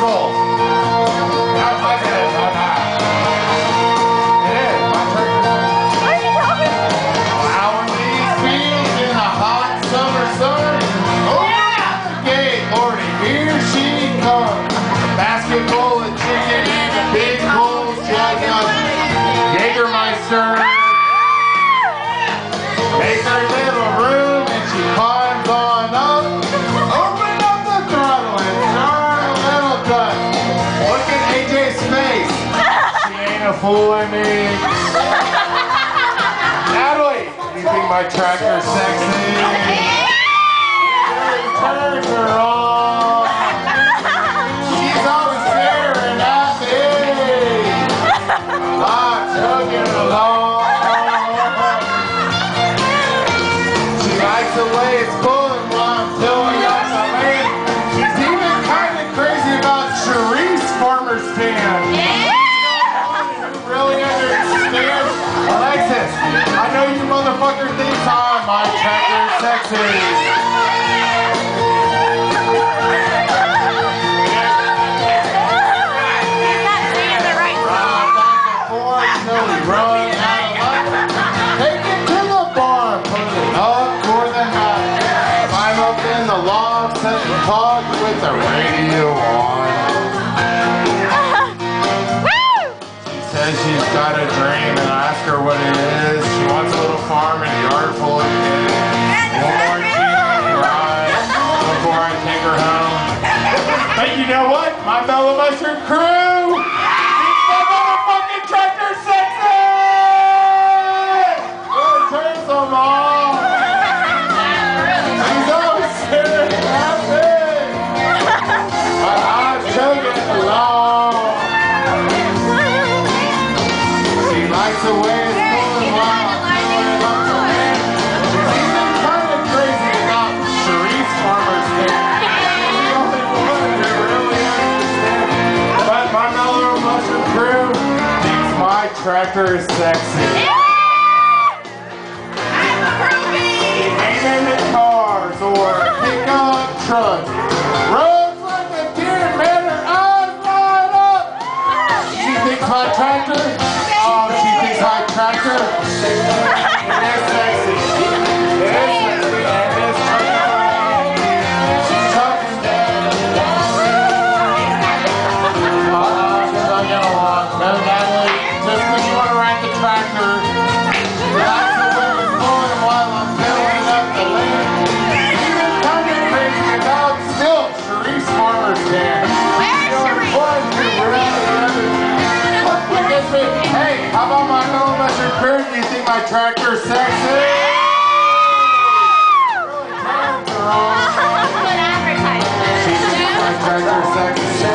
full. Not my bed, not that. It is. My tractor. What are you talking about? Plowing these fields in a hot summer sun. Open up the gate, Lordy, here she comes. Basket full of chicken and a big cold jug of Jägermeister. Make her little room and she climbs on up. Open up the throttle and start a little duck. Look at AJ's face. She ain't a fooling me. Natalie, you think my tractor's sexy? Turns her on. She's always staring at me. I'm chugging along. She likes the way it's pulling while I'm filling up the lane. She's even kind of crazy about Sharice's farmer's stand. Who really understands? Alexis, I know you motherfucker think my tractor's sexy. Take it to the barn, put it up for the night. Climb up in the loft, set the clock with the radio on. She says she's got a dream and I ask her what it is. She wants a little farm and a yard full of kids. One more cheesy ride before I take her home. But you know what? My Mellow Mushroom crew! Keeps my motherfucking tractor sexy! Really turns them on. She's always staring at me. But I'm chugging along. She likes the way it's going while I'm filling up the lane. She's even kind of crazy about Sharice's farmer's stand. She's the only one who really understands. But my Mellow Mushroom crew thinks my tractor is sexy. Aiming at cars or pickup trucks. Roads like a deer, man, her eyes light up. She thinks my tractor, oh, she thinks my tractor, it is sexy. It is sexy. It is chugging. She's chugging. Chugging along. No, Natalie, just because you want to ride the tractor, that's the way it's going while I'm filling up the lane. Even kind of crazy about still Sharice's farmer's stand. Hey, how about my Mellow Mushroom crew? Do you think my tractor's sexy? Really turns her on. She thinks my tractor's sexy.